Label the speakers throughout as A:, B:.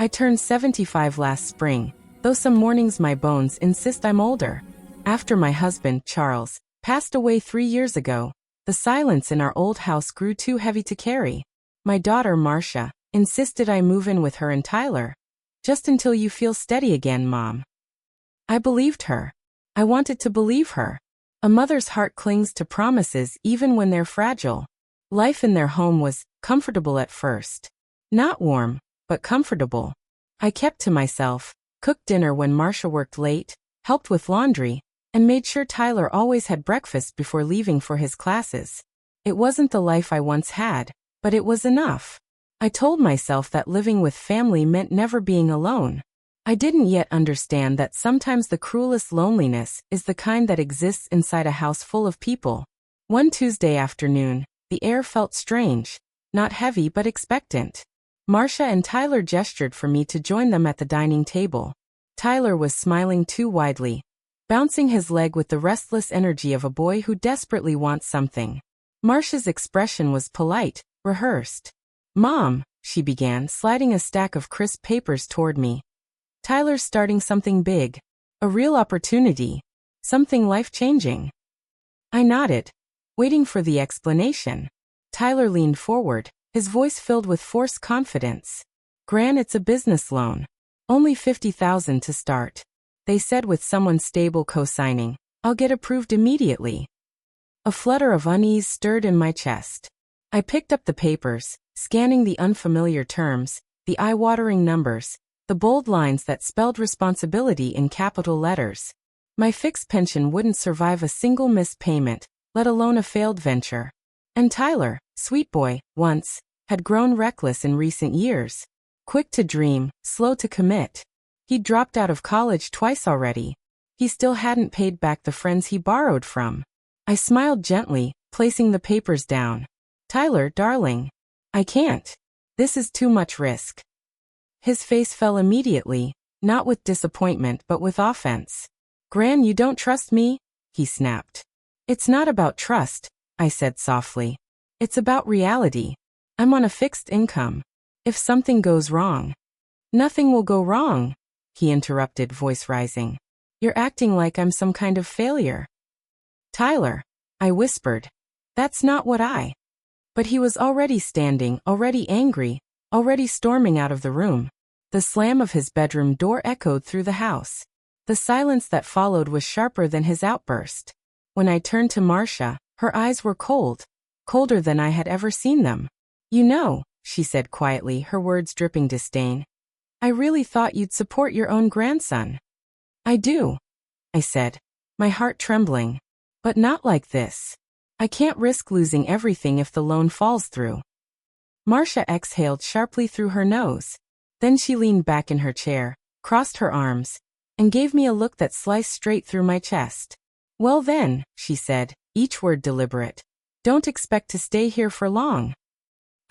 A: I turned 75 last spring, though some mornings my bones insist I'm older. After my husband, Charles, passed away 3 years ago, the silence in our old house grew too heavy to carry. My daughter, Marcia, insisted I move in with her and Tyler. Just until you feel steady again, Mom. I believed her. I wanted to believe her. A mother's heart clings to promises even when they're fragile. Life in their home was comfortable at first. Not warm, but comfortable. I kept to myself, cooked dinner when Marcia worked late, helped with laundry, and made sure Tyler always had breakfast before leaving for his classes. It wasn't the life I once had, but it was enough. I told myself that living with family meant never being alone. I didn't yet understand that sometimes the cruelest loneliness is the kind that exists inside a house full of people. One Tuesday afternoon, the air felt strange, not heavy but expectant. Marcia and Tyler gestured for me to join them at the dining table. Tyler was smiling too widely, bouncing his leg with the restless energy of a boy who desperately wants something. Marcia's expression was polite, rehearsed. "Mom," she began, sliding a stack of crisp papers toward me. "Tyler's starting something big. A real opportunity. Something life-changing." I nodded, waiting for the explanation. Tyler leaned forward, his voice filled with forced confidence. "Gran, it's a business loan. Only $50,000 to start. They said with someone stable co-signing, I'll get approved immediately." A flutter of unease stirred in my chest. I picked up the papers, scanning the unfamiliar terms, the eye-watering numbers, the bold lines that spelled responsibility in capital letters. My fixed pension wouldn't survive a single missed payment, let alone a failed venture. And Tyler, sweet boy, once, had grown reckless in recent years. Quick to dream, slow to commit. He'd dropped out of college twice already. He still hadn't paid back the friends he borrowed from. I smiled gently, placing the papers down. "Tyler, darling. I can't. This is too much risk." His face fell immediately, not with disappointment but with offense. "Gran, you don't trust me?" he snapped. "It's not about trust," I said softly. "It's about reality. I'm on a fixed income. If something goes wrong—" "Nothing will go wrong," he interrupted, voice rising. "You're acting like I'm some kind of failure." "Tyler," I whispered. "That's not what I—" But he was already standing, already angry, already storming out of the room. The slam of his bedroom door echoed through the house. The silence that followed was sharper than his outburst. When I turned to Marcia, her eyes were cold, colder than I had ever seen them. "You know," she said quietly, her words dripping disdain, "I really thought you'd support your own grandson." "I do," I said, my heart trembling. "But not like this. I can't risk losing everything if the loan falls through." Marcia exhaled sharply through her nose. Then she leaned back in her chair, crossed her arms, and gave me a look that sliced straight through my chest. "Well then," she said, each word deliberate, "don't expect to stay here for long."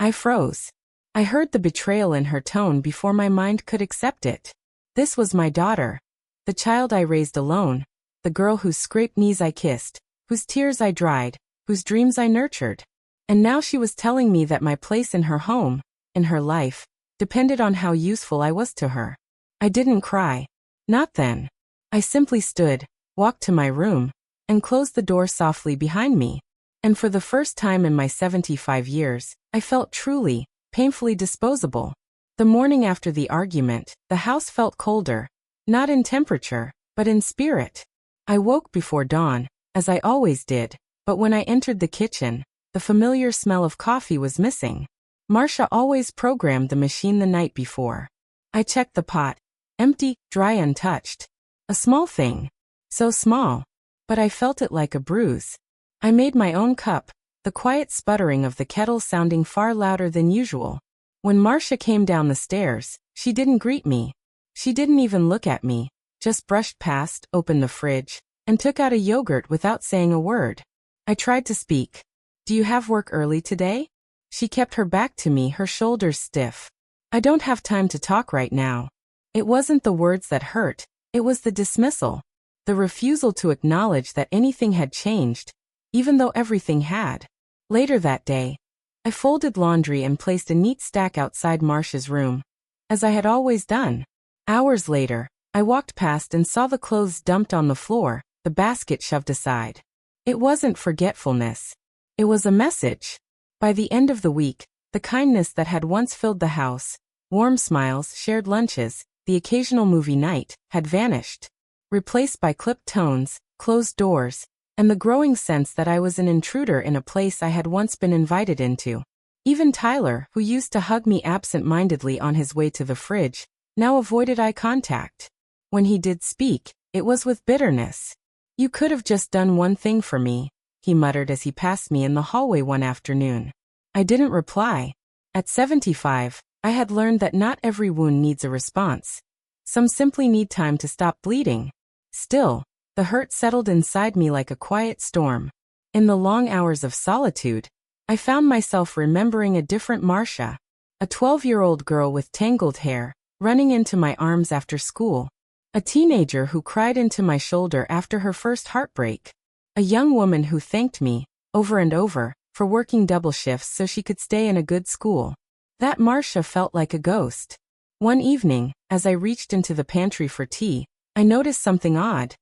A: I froze. I heard the betrayal in her tone before my mind could accept it. This was my daughter. The child I raised alone. The girl whose scraped knees I kissed, whose tears I dried, whose dreams I nurtured. And now she was telling me that my place in her home, in her life, depended on how useful I was to her. I didn't cry. Not then. I simply stood, walked to my room, and closed the door softly behind me. And for the first time in my 75 years, I felt truly, painfully disposable. The morning after the argument, the house felt colder, not in temperature, but in spirit. I woke before dawn, as I always did, but when I entered the kitchen, the familiar smell of coffee was missing. Marcia always programmed the machine the night before. I checked the pot. Empty, dry, untouched. A small thing. So small. But I felt it like a bruise. I made my own cup, the quiet sputtering of the kettle sounding far louder than usual. When Marcia came down the stairs, she didn't greet me. She didn't even look at me, just brushed past, opened the fridge, and took out a yogurt without saying a word. I tried to speak. "Do you have work early today?" She kept her back to me, her shoulders stiff. "I don't have time to talk right now." It wasn't the words that hurt, it was the dismissal. The refusal to acknowledge that anything had changed, even though everything had. Later that day, I folded laundry and placed a neat stack outside Marcia's room. as I had always done. Hours later, I walked past and saw the clothes dumped on the floor, the basket shoved aside. It wasn't forgetfulness. It was a message. By the end of the week, the kindness that had once filled the house, warm smiles, shared lunches, the occasional movie night, had vanished, replaced by clipped tones, closed doors, and the growing sense that I was an intruder in a place I had once been invited into. Even Tyler, who used to hug me absent-mindedly on his way to the fridge, now avoided eye contact. When he did speak, it was with bitterness. "You could have just done one thing for me," he muttered as he passed me in the hallway one afternoon. I didn't reply. At 75, I had learned that not every wound needs a response. Some simply need time to stop bleeding. Still, the hurt settled inside me like a quiet storm. In the long hours of solitude, I found myself remembering a different Marcia, a 12-year-old girl with tangled hair, running into my arms after school. A teenager who cried into my shoulder after her first heartbreak. A young woman who thanked me, over and over, for working double shifts so she could stay in a good school. That Marcia felt like a ghost. One evening, as I reached into the pantry for tea, I noticed something odd.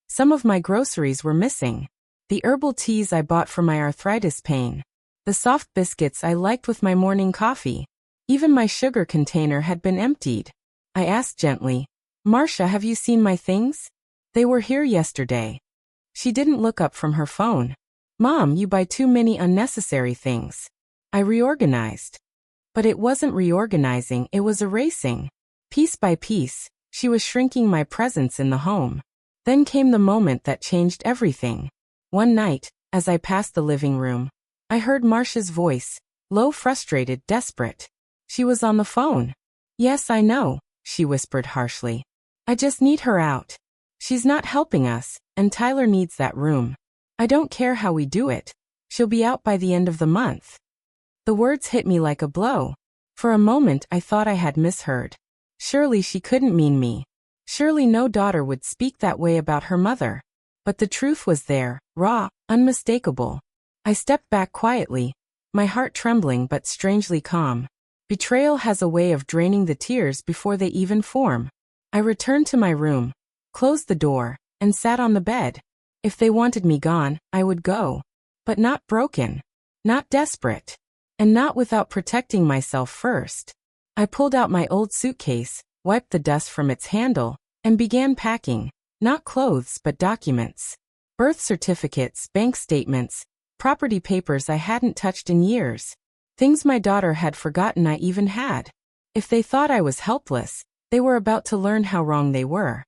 A: Some of my groceries were missing. The herbal teas I bought for my arthritis pain. The soft biscuits I liked with my morning coffee. Even my sugar container had been emptied. I asked gently, "Marcia, have you seen my things? They were here yesterday." She didn't look up from her phone. "Mom, you buy too many unnecessary things." I reorganized. But it wasn't reorganizing, it was erasing. Piece by piece, she was shrinking my presence in the home. Then came the moment that changed everything. One night, as I passed the living room, I heard Marcia's voice, low, frustrated, desperate. She was on the phone. "Yes, I know," she whispered harshly. "I just need her out. She's not helping us, and Tyler needs that room. I don't care how we do it. She'll be out by the end of the month." The words hit me like a blow. For a moment I thought I had misheard. Surely she couldn't mean me. Surely no daughter would speak that way about her mother. But the truth was there, raw, unmistakable. I stepped back quietly, my heart trembling but strangely calm. Betrayal has a way of draining the tears before they even form. I returned to my room, closed the door, and sat on the bed. If they wanted me gone, I would go. But not broken. Not desperate. And not without protecting myself first. I pulled out my old suitcase, wiped the dust from its handle, and began packing, not clothes but documents. Birth certificates, bank statements, property papers I hadn't touched in years. Things my daughter had forgotten I even had. If they thought I was helpless, they were about to learn how wrong they were.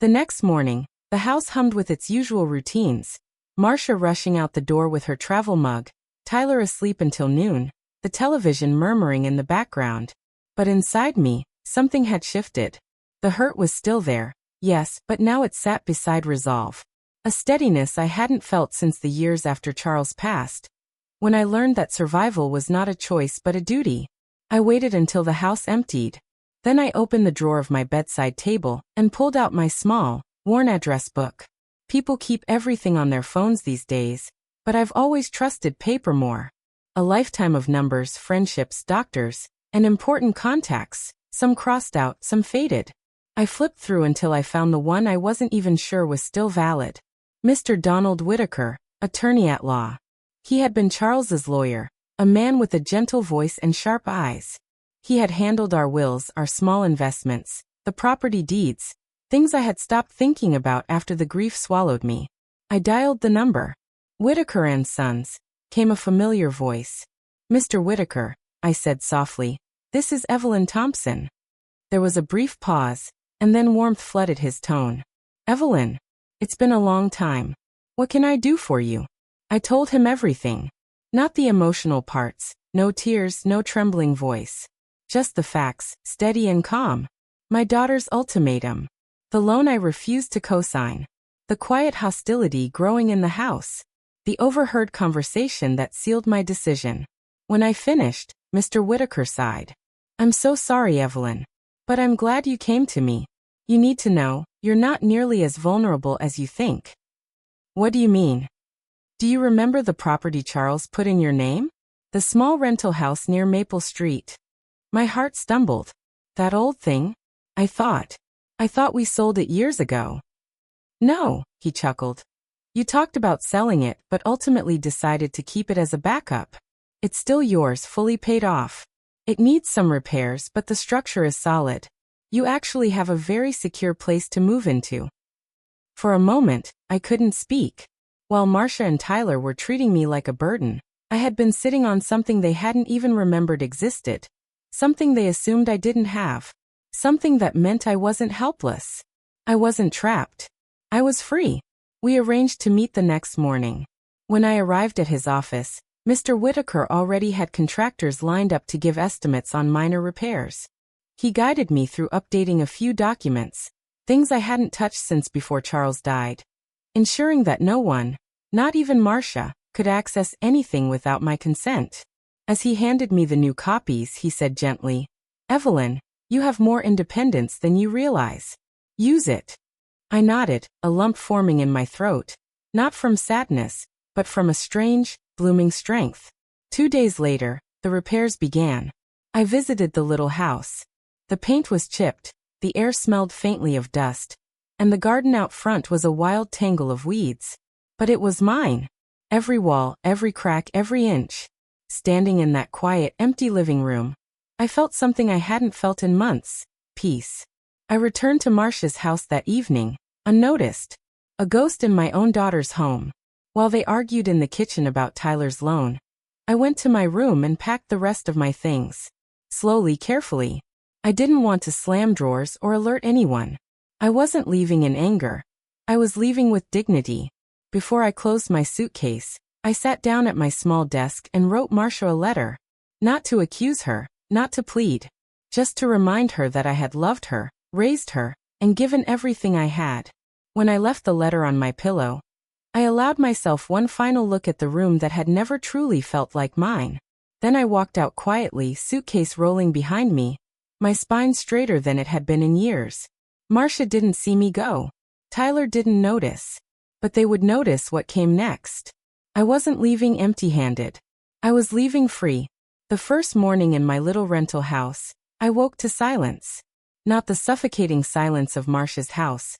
A: The next morning, the house hummed with its usual routines. Marcia rushing out the door with her travel mug, Tyler asleep until noon, the television murmuring in the background. But inside me, something had shifted. The hurt was still there, yes, but now it sat beside resolve. A steadiness I hadn't felt since the years after Charles passed. When I learned that survival was not a choice but a duty, I waited until the house emptied. Then I opened the drawer of my bedside table and pulled out my small, worn address book. People keep everything on their phones these days, but I've always trusted paper more. A lifetime of numbers, friendships, doctors, and important contacts, some crossed out, some faded. I flipped through until I found the one I wasn't even sure was still valid. Mr. Donald Whitaker, attorney at law. He had been Charles's lawyer, a man with a gentle voice and sharp eyes. He had handled our wills, our small investments, the property deeds, things I had stopped thinking about after the grief swallowed me. I dialed the number. "Whitaker and Sons," came a familiar voice. "Mr. Whitaker," I said softly, "this is Evelyn Thompson." There was a brief pause, and then warmth flooded his tone. "Evelyn, it's been a long time. What can I do for you?" I told him everything. Not the emotional parts, no tears, no trembling voice. Just the facts, steady and calm. My daughter's ultimatum. The loan I refused to co-sign. The quiet hostility growing in the house. The overheard conversation that sealed my decision. When I finished, Mr. Whitaker sighed. "I'm so sorry, Evelyn. But I'm glad you came to me. You need to know, you're not nearly as vulnerable as you think." "What do you mean?" "Do you remember the property Charles put in your name? The small rental house near Maple Street?" My heart stumbled. That old thing? I thought. I thought we sold it years ago. No, he chuckled. You talked about selling it, but ultimately decided to keep it as a backup. It's still yours, fully paid off. It needs some repairs, but the structure is solid. You actually have a very secure place to move into. For a moment, I couldn't speak. While Marcia and Tyler were treating me like a burden, I had been sitting on something they hadn't even remembered existed. Something they assumed I didn't have. Something that meant I wasn't helpless. I wasn't trapped. I was free. We arranged to meet the next morning. When I arrived at his office, Mr. Whitaker already had contractors lined up to give estimates on minor repairs. He guided me through updating a few documents, things I hadn't touched since before Charles died, ensuring that no one, not even Marcia, could access anything without my consent. As he handed me the new copies, he said gently, "Evelyn, you have more independence than you realize. Use it." I nodded, a lump forming in my throat, not from sadness, but from a strange, blooming strength. 2 days later, the repairs began. I visited the little house. The paint was chipped, the air smelled faintly of dust, and the garden out front was a wild tangle of weeds. But it was mine. Every wall, every crack, every inch. Standing in that quiet, empty living room, I felt something I hadn't felt in months: peace. I returned to Marcia's house that evening, unnoticed. A ghost in my own daughter's home. While they argued in the kitchen about Tyler's loan, I went to my room and packed the rest of my things. Slowly, carefully. I didn't want to slam drawers or alert anyone. I wasn't leaving in anger. I was leaving with dignity. Before I closed my suitcase, I sat down at my small desk and wrote Marcia a letter. Not to accuse her, not to plead. Just to remind her that I had loved her, raised her, and given everything I had. When I left the letter on my pillow, I allowed myself one final look at the room that had never truly felt like mine. Then I walked out quietly, suitcase rolling behind me, my spine straighter than it had been in years. Marcia didn't see me go. Tyler didn't notice. But they would notice what came next. I wasn't leaving empty-handed. I was leaving free. The first morning in my little rental house, I woke to silence. Not the suffocating silence of Marcia's house,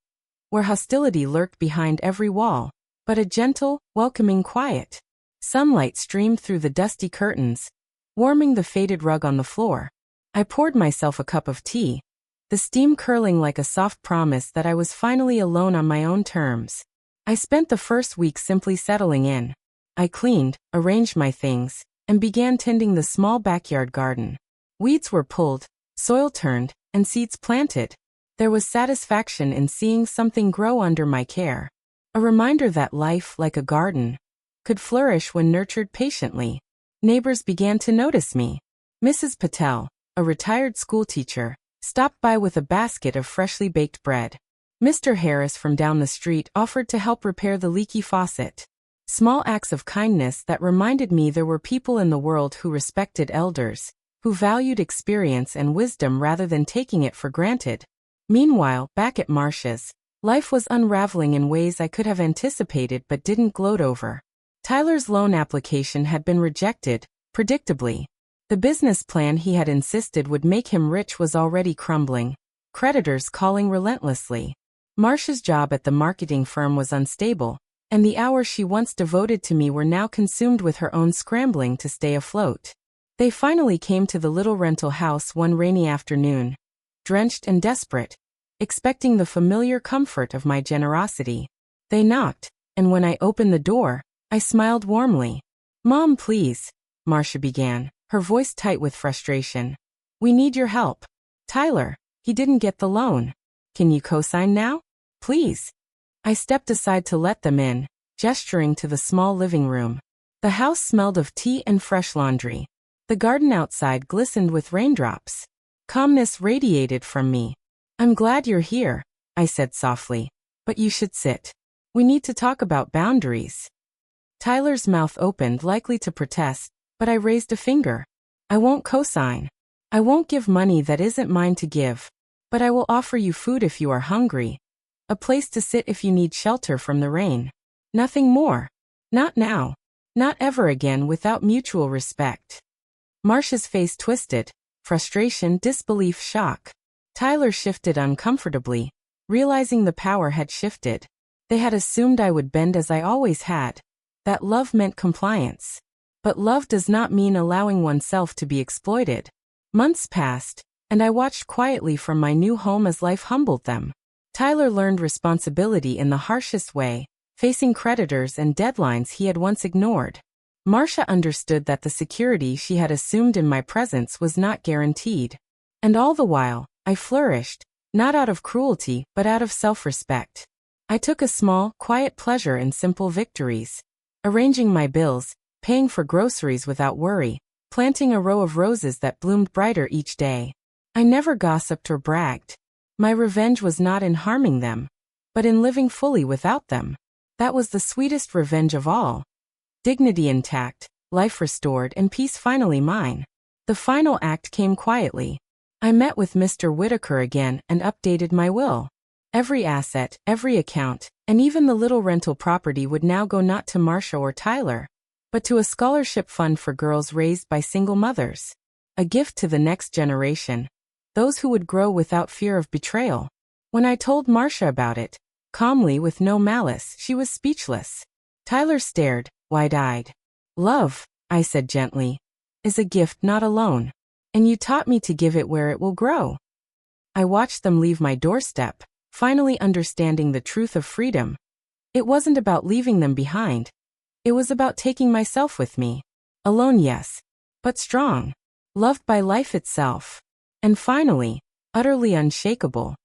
A: where hostility lurked behind every wall, but a gentle, welcoming quiet. Sunlight streamed through the dusty curtains, warming the faded rug on the floor. I poured myself a cup of tea, the steam curling like a soft promise that I was finally alone on my own terms. I spent the first week simply settling in. I cleaned, arranged my things, and began tending the small backyard garden. Weeds were pulled, soil turned, and seeds planted. There was satisfaction in seeing something grow under my care. A reminder that life, like a garden, could flourish when nurtured patiently. Neighbors began to notice me. Mrs. Patel, a retired schoolteacher, stopped by with a basket of freshly baked bread. Mr. Harris from down the street offered to help repair the leaky faucet. Small acts of kindness that reminded me there were people in the world who respected elders, who valued experience and wisdom rather than taking it for granted. Meanwhile, back at Marcia's, life was unraveling in ways I could have anticipated but didn't gloat over. Tyler's loan application had been rejected, predictably. The business plan he had insisted would make him rich was already crumbling, creditors calling relentlessly. Marcia's job at the marketing firm was unstable, and the hours she once devoted to me were now consumed with her own scrambling to stay afloat. They finally came to the little rental house one rainy afternoon, drenched and desperate, expecting the familiar comfort of my generosity. They knocked, and when I opened the door, I smiled warmly. "Mom, please," Marcia began, her voice tight with frustration. "We need your help. Tyler, he didn't get the loan. Can you co-sign now? Please." I stepped aside to let them in, gesturing to the small living room. The house smelled of tea and fresh laundry. The garden outside glistened with raindrops. Calmness radiated from me. "I'm glad you're here," I said softly. "But you should sit. We need to talk about boundaries." Tyler's mouth opened, likely to protest, but I raised a finger. "I won't co-sign. I won't give money that isn't mine to give. But I will offer you food if you are hungry. A place to sit if you need shelter from the rain. Nothing more. Not now. Not ever again without mutual respect." Marcia's face twisted. frustration, disbelief, shock. Tyler shifted uncomfortably, realizing the power had shifted. They had assumed I would bend as I always had. That love meant compliance. But love does not mean allowing oneself to be exploited. Months passed, and I watched quietly from my new home as life humbled them. Tyler learned responsibility in the harshest way, facing creditors and deadlines he had once ignored. Marcia understood that the security she had assumed in my presence was not guaranteed. And all the while, I flourished, not out of cruelty but out of self-respect. I took a small, quiet pleasure in simple victories. Arranging my bills, paying for groceries without worry, planting a row of roses that bloomed brighter each day. I never gossiped or bragged. My revenge was not in harming them, but in living fully without them. That was the sweetest revenge of all. Dignity intact, life restored, and peace finally mine. The final act came quietly. I met with Mr. Whitaker again and updated my will. Every asset, every account, and even the little rental property would now go not to Marcia or Tyler, but to a scholarship fund for girls raised by single mothers. A gift to the next generation, those who would grow without fear of betrayal. When I told Marcia about it, calmly with no malice, she was speechless. Tyler stared, wide-eyed. "Love," I said gently, "is a gift, not a loan. And you taught me to give it where it will grow." I watched them leave my doorstep, finally understanding the truth of freedom. It wasn't about leaving them behind. It was about taking myself with me. Alone, yes, but strong. Loved by life itself. And finally, utterly unshakable.